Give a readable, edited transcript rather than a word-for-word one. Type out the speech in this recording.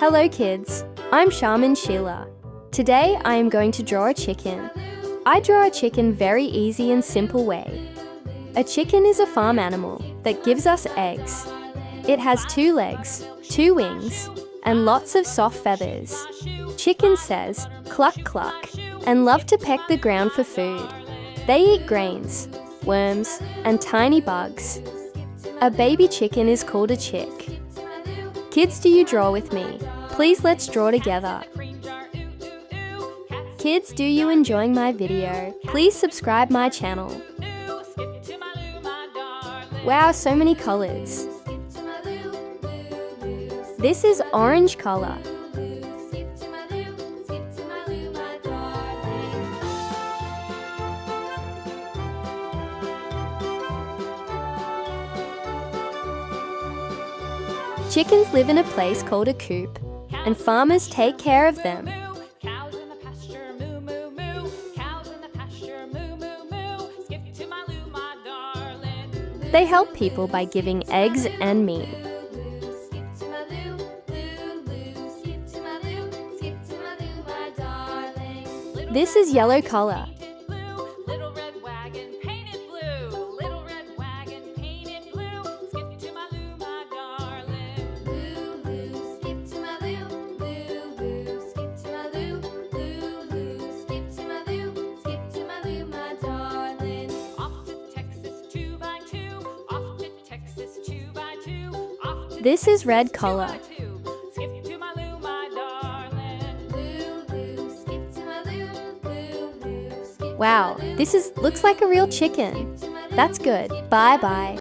Hello kids, I'm Sharmin Sheila. Today I am going to draw a chicken. I draw a chicken very easy and simple way. A chicken is a farm animal that gives us eggs. It has 2 legs, 2 wings, and lots of soft feathers. Chicken says cluck cluck and love to peck the ground for food. They eat grains, worms, and tiny bugs. A baby chicken is called a chick. Kids, do you draw with me? Please let's draw together. Kids, do you enjoying my video? Please subscribe my channel. Wow, so many colors. This is orange color. Chickens live in a place called a coop, and farmers take care of them. They help people by giving eggs and meat. This is yellow color. This is red color. Wow, looks like a real chicken. That's good. Bye bye.